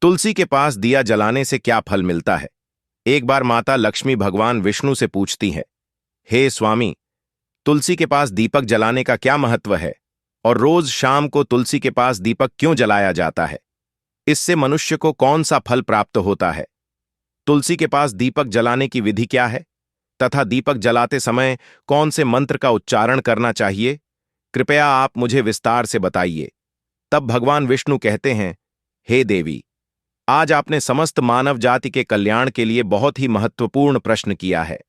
तुलसी के पास दिया जलाने से क्या फल मिलता है? एक बार माता लक्ष्मी भगवान विष्णु से पूछती है, हे स्वामी, तुलसी के पास दीपक जलाने का क्या महत्व है और रोज शाम को तुलसी के पास दीपक क्यों जलाया जाता है? इससे मनुष्य को कौन सा फल प्राप्त होता है? तुलसी के पास दीपक जलाने की विधि क्या है तथा दीपक जलाते समय कौन से मंत्र का उच्चारण करना चाहिए? कृपया आप मुझे विस्तार से बताइए। तब भगवान विष्णु कहते हैं, हे देवी, आज आपने समस्त मानव जाति के कल्याण के लिए बहुत ही महत्वपूर्ण प्रश्न किया है।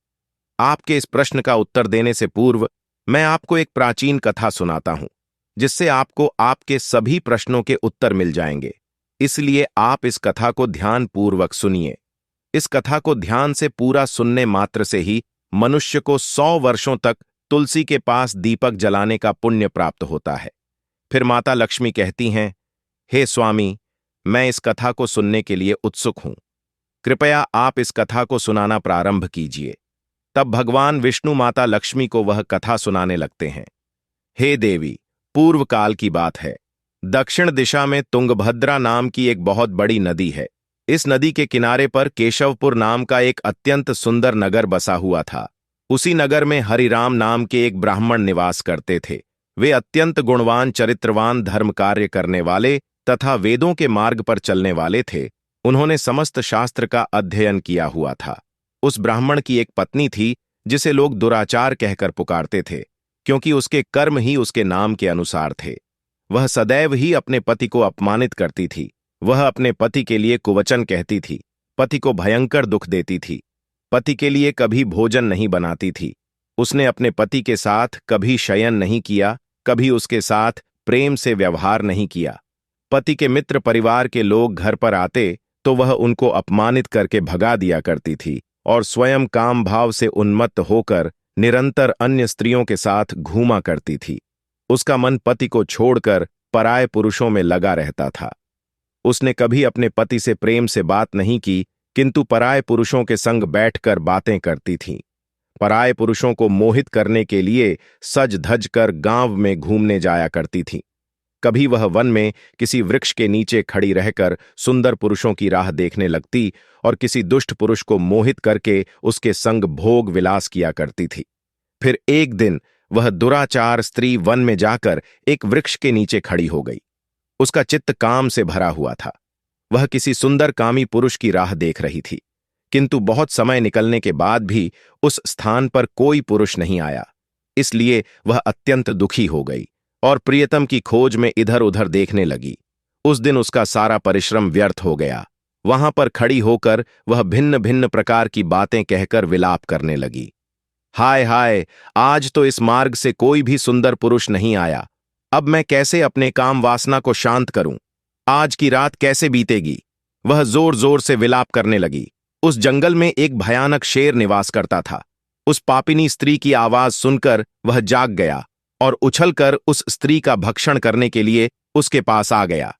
आपके इस प्रश्न का उत्तर देने से पूर्व मैं आपको एक प्राचीन कथा सुनाता हूं, जिससे आपको आपके सभी प्रश्नों के उत्तर मिल जाएंगे। इसलिए आप इस कथा को ध्यानपूर्वक सुनिए। इस कथा को ध्यान से पूरा सुनने मात्र से ही मनुष्य को 100 वर्षों तक तुलसी के पास दीपक जलाने का पुण्य प्राप्त होता है। फिर माता लक्ष्मी कहती हैं, हे स्वामी, मैं इस कथा को सुनने के लिए उत्सुक हूं। कृपया आप इस कथा को सुनाना प्रारंभ कीजिए। तब भगवान विष्णु माता लक्ष्मी को वह कथा सुनाने लगते हैं। हे देवी, पूर्व काल की बात है। दक्षिण दिशा में तुंगभद्रा नाम की एक बहुत बड़ी नदी है। इस नदी के किनारे पर केशवपुर नाम का एक अत्यंत सुंदर नगर बसा हुआ था। उसी नगर में हरिराम नाम के एक ब्राह्मण निवास करते थे। वे अत्यंत गुणवान, चरित्रवान, धर्म कार्य करने वाले तथा वेदों के मार्ग पर चलने वाले थे। उन्होंने समस्त शास्त्र का अध्ययन किया हुआ था। उस ब्राह्मण की एक पत्नी थी, जिसे लोग दुराचार कहकर पुकारते थे, क्योंकि उसके कर्म ही उसके नाम के अनुसार थे। वह सदैव ही अपने पति को अपमानित करती थी। वह अपने पति के लिए कुवचन कहती थी, पति को भयंकर दुख देती थी, पति के लिए कभी भोजन नहीं बनाती थी। उसने अपने पति के साथ कभी शयन नहीं किया, कभी उसके साथ प्रेम से व्यवहार नहीं किया। पति के मित्र परिवार के लोग घर पर आते तो वह उनको अपमानित करके भगा दिया करती थी और स्वयं काम भाव से उन्मत्त होकर निरंतर अन्य स्त्रियों के साथ घूमा करती थी। उसका मन पति को छोड़कर पराये पुरुषों में लगा रहता था। उसने कभी अपने पति से प्रेम से बात नहीं की, किंतु पराये पुरुषों के संग बैठकर बातें करती थीं। पराये पुरुषों को मोहित करने के लिए सज धज कर गांव में घूमने जाया करती थीं। कभी वह वन में किसी वृक्ष के नीचे खड़ी रहकर सुंदर पुरुषों की राह देखने लगती और किसी दुष्ट पुरुष को मोहित करके उसके संग भोग विलास किया करती थी। फिर एक दिन वह दुराचार स्त्री वन में जाकर एक वृक्ष के नीचे खड़ी हो गई। उसका चित्त काम से भरा हुआ था। वह किसी सुंदर कामी पुरुष की राह देख रही थी, किंतु बहुत समय निकलने के बाद भी उस स्थान पर कोई पुरुष नहीं आया। इसलिए वह अत्यंत दुखी हो गई और प्रियतम की खोज में इधर उधर देखने लगी। उस दिन उसका सारा परिश्रम व्यर्थ हो गया। वहां पर खड़ी होकर वह भिन्न भिन्न प्रकार की बातें कहकर विलाप करने लगी। हाय हाय, आज तो इस मार्ग से कोई भी सुंदर पुरुष नहीं आया। अब मैं कैसे अपने काम वासना को शांत करूं? आज की रात कैसे बीतेगी? वह जोर जोर से विलाप करने लगी। उस जंगल में एक भयानक शेर निवास करता था। उस पापिनी स्त्री की आवाज सुनकर वह जाग गया और उछलकर उस स्त्री का भक्षण करने के लिए उसके पास आ गया।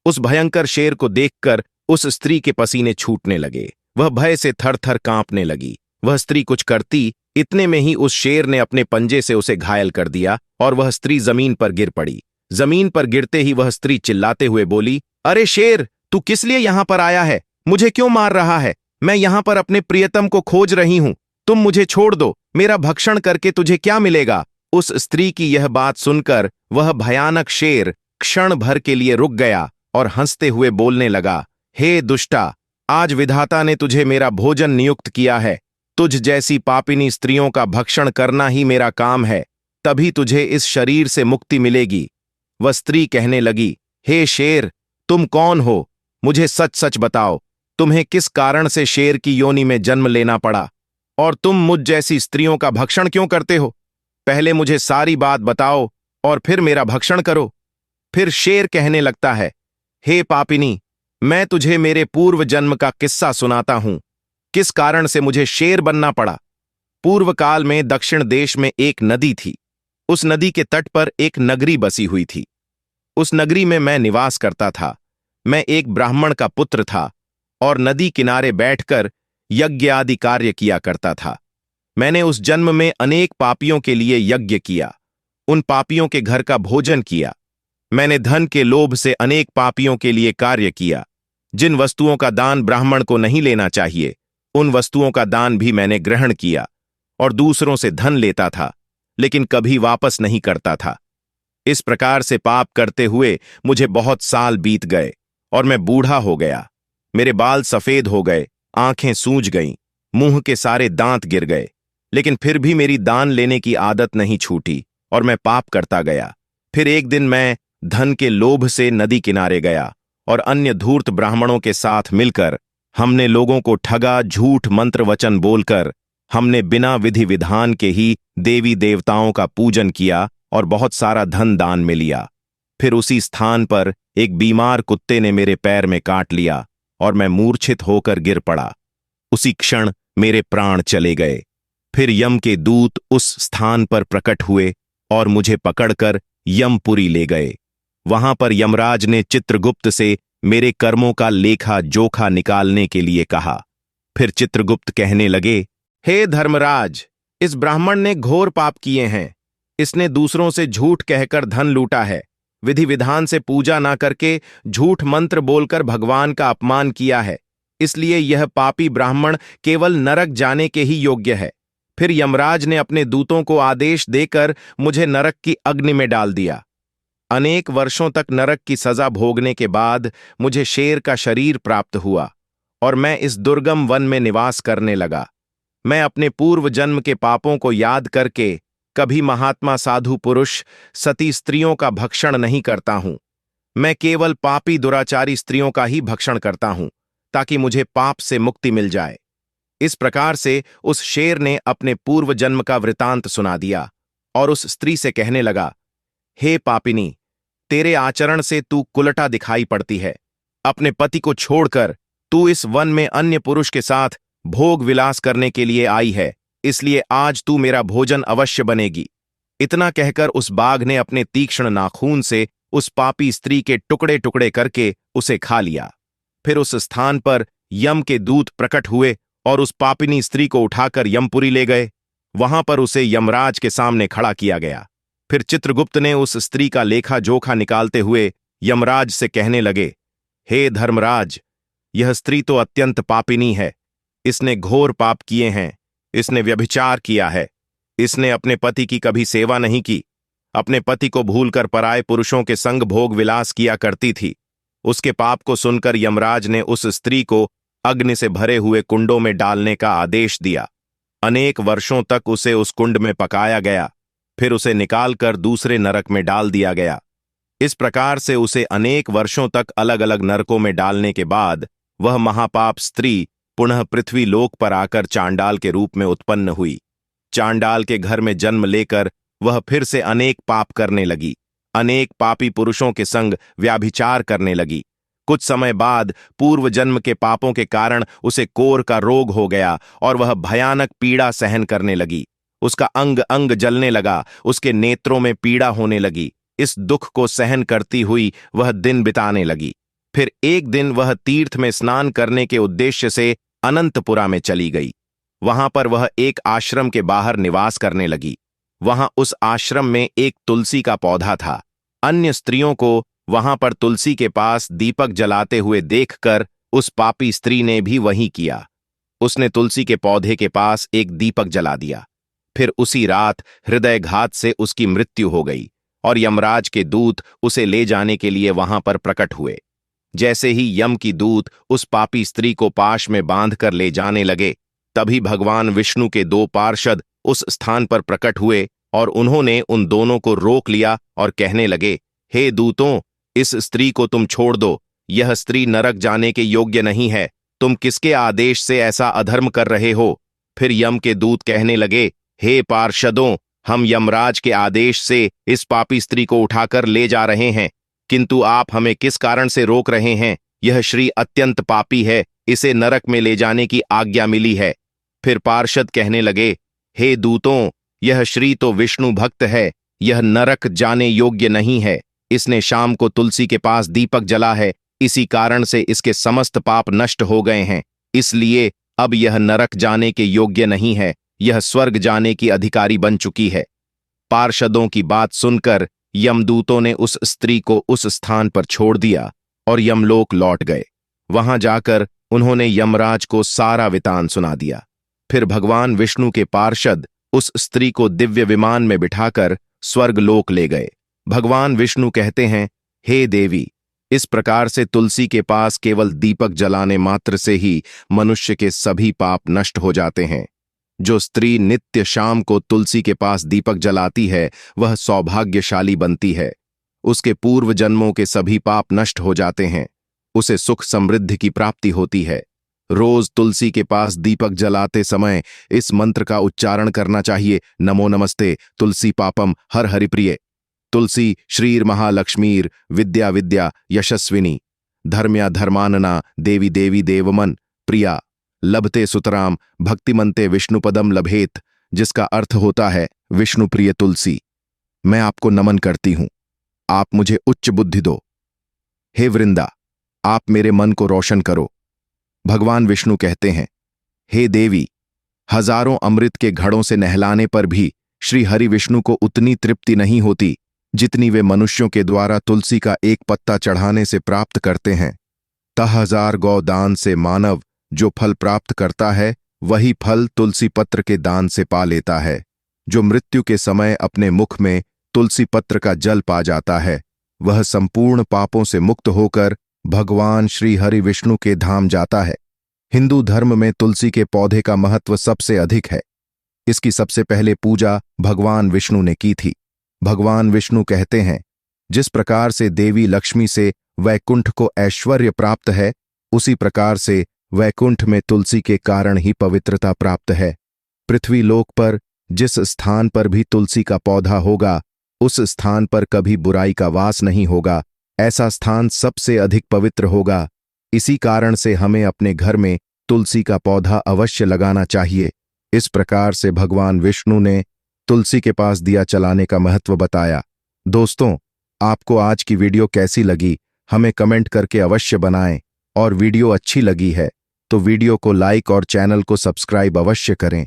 उस भयंकर शेर को देखकर उस स्त्री के पसीने छूटने लगे। वह भय से थर थर कांपने लगी। वह स्त्री कुछ करती, इतने में ही उस शेर ने अपने पंजे से उसे घायल कर दिया और वह स्त्री जमीन पर गिर पड़ी। जमीन पर गिरते ही वह स्त्री चिल्लाते हुए बोली, अरे शेर, तू किस लिए यहां पर आया है? मुझे क्यों मार रहा है? मैं यहां पर अपने प्रियतम को खोज रही हूं। तुम मुझे छोड़ दो। मेरा भक्षण करके तुझे क्या मिलेगा? उस स्त्री की यह बात सुनकर वह भयानक शेर क्षण भर के लिए रुक गया और हंसते हुए बोलने लगा, हे दुष्टा, आज विधाता ने तुझे मेरा भोजन नियुक्त किया है। तुझ जैसी पापिनी स्त्रियों का भक्षण करना ही मेरा काम है। तभी तुझे इस शरीर से मुक्ति मिलेगी। वह स्त्री कहने लगी, हे शेर, तुम कौन हो? मुझे सच सच बताओ, तुम्हें किस कारण से शेर की योनि में जन्म लेना पड़ा और तुम मुझ जैसी स्त्रियों का भक्षण क्यों करते हो? पहले मुझे सारी बात बताओ और फिर मेरा भक्षण करो। फिर शेर कहने लगता है, हे पापिनी, मैं तुझे मेरे पूर्व जन्म का किस्सा सुनाता हूं, किस कारण से मुझे शेर बनना पड़ा। पूर्व काल में दक्षिण देश में एक नदी थी। उस नदी के तट पर एक नगरी बसी हुई थी। उस नगरी में मैं निवास करता था। मैं एक ब्राह्मण का पुत्र था और नदी किनारे बैठकर यज्ञ आदि कार्य किया करता था। मैंने उस जन्म में अनेक पापियों के लिए यज्ञ किया, उन पापियों के घर का भोजन किया। मैंने धन के लोभ से अनेक पापियों के लिए कार्य किया, जिन वस्तुओं का दान ब्राह्मण को नहीं लेना चाहिए उन वस्तुओं का दान भी मैंने ग्रहण किया और दूसरों से धन लेता था, लेकिन कभी वापस नहीं करता था। इस प्रकार से पाप करते हुए मुझे बहुत साल बीत गए और मैं बूढ़ा हो गया। मेरे बाल सफेद हो गए, आंखें सूज गईं, मुंह के सारे दांत गिर गए, लेकिन फिर भी मेरी दान लेने की आदत नहीं छूटी और मैं पाप करता गया। फिर एक दिन मैं धन के लोभ से नदी किनारे गया और अन्य धूर्त ब्राह्मणों के साथ मिलकर हमने लोगों को ठगा, झूठ मंत्र वचन बोलकर हमने बिना विधि विधान के ही देवी देवताओं का पूजन किया और बहुत सारा धन दान में लिया। फिर उसी स्थान पर एक बीमार कुत्ते ने मेरे पैर में काट लिया और मैं मूर्छित होकर गिर पड़ा। उसी क्षण मेरे प्राण चले गए। फिर यम के दूत उस स्थान पर प्रकट हुए और मुझे पकड़कर यमपुरी ले गए। वहां पर यमराज ने चित्रगुप्त से मेरे कर्मों का लेखा जोखा निकालने के लिए कहा। फिर चित्रगुप्त कहने लगे, हे धर्मराज, इस ब्राह्मण ने घोर पाप किए हैं। इसने दूसरों से झूठ कहकर धन लूटा है, विधि विधान से पूजा ना करके झूठ मंत्र बोलकर भगवान का अपमान किया है, इसलिए यह पापी ब्राह्मण केवल नरक जाने के ही योग्य है। फिर यमराज ने अपने दूतों को आदेश देकर मुझे नरक की अग्नि में डाल दिया। अनेक वर्षों तक नरक की सजा भोगने के बाद मुझे शेर का शरीर प्राप्त हुआ और मैं इस दुर्गम वन में निवास करने लगा। मैं अपने पूर्व जन्म के पापों को याद करके कभी महात्मा साधु पुरुष सती स्त्रियों का भक्षण नहीं करता हूं। मैं केवल पापी दुराचारी स्त्रियों का ही भक्षण करता हूं ताकि मुझे पाप से मुक्ति मिल जाए। इस प्रकार से उस शेर ने अपने पूर्व जन्म का वृतांत सुना दिया और उस स्त्री से कहने लगा, हे पापिनी, तेरे आचरण से तू कुलटा दिखाई पड़ती है। अपने पति को छोड़कर तू इस वन में अन्य पुरुष के साथ भोग विलास करने के लिए आई है, इसलिए आज तू मेरा भोजन अवश्य बनेगी। इतना कहकर उस बाघ ने अपने तीक्ष्ण नाखून से उस पापी स्त्री के टुकड़े टुकड़े करके उसे खा लिया। फिर उस स्थान पर यम के दूत प्रकट हुए और उस पापिनी स्त्री को उठाकर यमपुरी ले गए। वहां पर उसे यमराज के सामने खड़ा किया गया। फिर चित्रगुप्त ने उस स्त्री का लेखा जोखा निकालते हुए यमराज से कहने लगे, हे धर्मराज, यह स्त्री तो अत्यंत पापिनी है। इसने घोर पाप किए हैं। इसने व्यभिचार किया है। इसने अपने पति की कभी सेवा नहीं की। अपने पति को भूलकर पराये पुरुषों के संग भोग विलास किया करती थी। उसके पाप को सुनकर यमराज ने उस स्त्री को अग्नि से भरे हुए कुंडों में डालने का आदेश दिया। अनेक वर्षों तक उसे उस कुंड में पकाया गया। फिर उसे निकालकर दूसरे नरक में डाल दिया गया। इस प्रकार से उसे अनेक वर्षों तक अलग अलग नरकों में डालने के बाद वह महापाप स्त्री पुनः पृथ्वी लोक पर आकर चांडाल के रूप में उत्पन्न हुई। चांडाल के घर में जन्म लेकर वह फिर से अनेक पाप करने लगी। अनेक पापी पुरुषों के संग व्याभिचार करने लगी। कुछ समय बाद पूर्व जन्म के पापों के कारण उसे कोर का रोग हो गया और वह भयानक पीड़ा सहन करने लगी। उसका अंग अंग जलने लगा। उसके नेत्रों में पीड़ा होने लगी। इस दुख को सहन करती हुई वह दिन बिताने लगी। फिर एक दिन वह तीर्थ में स्नान करने के उद्देश्य से अनंतपुरा में चली गई। वहां पर वह एक आश्रम के बाहर निवास करने लगी। वहां उस आश्रम में एक तुलसी का पौधा था। अन्य स्त्रियों को वहां पर तुलसी के पास दीपक जलाते हुए देखकर उस पापी स्त्री ने भी वही किया। उसने तुलसी के पौधे के पास एक दीपक जला दिया। फिर उसी रात हृदयघात से उसकी मृत्यु हो गई और यमराज के दूत उसे ले जाने के लिए वहां पर प्रकट हुए। जैसे ही यम की दूत उस पापी स्त्री को पाश में बांधकर ले जाने लगे, तभी भगवान विष्णु के दो पार्षद उस स्थान पर प्रकट हुए और उन्होंने उन दोनों को रोक लिया और कहने लगे, हे दूतों, इस स्त्री को तुम छोड़ दो। यह स्त्री नरक जाने के योग्य नहीं है। तुम किसके आदेश से ऐसा अधर्म कर रहे हो? फिर यम के दूत कहने लगे, हे पार्षदों, हम यमराज के आदेश से इस पापी स्त्री को उठाकर ले जा रहे हैं, किंतु आप हमें किस कारण से रोक रहे हैं? यह श्री अत्यंत पापी है। इसे नरक में ले जाने की आज्ञा मिली है। फिर पार्षद कहने लगे, हे दूतों, यह श्री तो विष्णु भक्त है। यह नरक जाने योग्य नहीं है। इसने शाम को तुलसी के पास दीपक जला है। इसी कारण से इसके समस्त पाप नष्ट हो गए हैं। इसलिए अब यह नरक जाने के योग्य नहीं है। यह स्वर्ग जाने की अधिकारी बन चुकी है। पार्षदों की बात सुनकर यमदूतों ने उस स्त्री को उस स्थान पर छोड़ दिया और यमलोक लौट गए। वहां जाकर उन्होंने यमराज को सारा वृतांत सुना दिया। फिर भगवान विष्णु के पार्षद उस स्त्री को दिव्य विमान में बिठाकर स्वर्गलोक ले गए। भगवान विष्णु कहते हैं, हे देवी, इस प्रकार से तुलसी के पास केवल दीपक जलाने मात्र से ही मनुष्य के सभी पाप नष्ट हो जाते हैं। जो स्त्री नित्य शाम को तुलसी के पास दीपक जलाती है वह सौभाग्यशाली बनती है। उसके पूर्व जन्मों के सभी पाप नष्ट हो जाते हैं। उसे सुख समृद्धि की प्राप्ति होती है। रोज तुलसी के पास दीपक जलाते समय इस मंत्र का उच्चारण करना चाहिए। नमो नमस्ते तुलसी पापम हर हरिप्रिय। तुलसी श्रीर महालक्ष्मीर विद्या विद्या यशस्विनी धर्म्या धर्मानना देवी देवी देवमन प्रिया लभते सुतराम भक्तिमंते विष्णुपदम लभेत, जिसका अर्थ होता है विष्णु प्रिय तुलसी, मैं आपको नमन करती हूं, आप मुझे उच्च बुद्धि दो। हे वृंदा, आप मेरे मन को रोशन करो। भगवान विष्णु कहते हैं, हे देवी, हजारों अमृत के घड़ों से नहलाने पर भी श्री हरि विष्णु को उतनी तृप्ति नहीं होती जितनी वे मनुष्यों के द्वारा तुलसी का एक पत्ता चढ़ाने से प्राप्त करते हैं। 10,000 गौ दान से मानव जो फल प्राप्त करता है वही फल तुलसी पत्र के दान से पा लेता है। जो मृत्यु के समय अपने मुख में तुलसी पत्र का जल पा जाता है वह संपूर्ण पापों से मुक्त होकर भगवान श्री हरि विष्णु के धाम जाता है। हिंदू धर्म में तुलसी के पौधे का महत्व सबसे अधिक है। इसकी सबसे पहले पूजा भगवान विष्णु ने की थी। भगवान विष्णु कहते हैं, जिस प्रकार से देवी लक्ष्मी से वैकुंठ को ऐश्वर्य प्राप्त है, उसी प्रकार से वैकुंठ में तुलसी के कारण ही पवित्रता प्राप्त है। पृथ्वी लोक पर जिस स्थान पर भी तुलसी का पौधा होगा उस स्थान पर कभी बुराई का वास नहीं होगा। ऐसा स्थान सबसे अधिक पवित्र होगा। इसी कारण से हमें अपने घर में तुलसी का पौधा अवश्य लगाना चाहिए। इस प्रकार से भगवान विष्णु ने तुलसी के पास दिया चलाने का महत्व बताया। दोस्तों, आपको आज की वीडियो कैसी लगी हमें कमेंट करके अवश्य बनाएं, और वीडियो अच्छी लगी है तो वीडियो को लाइक और चैनल को सब्सक्राइब अवश्य करें।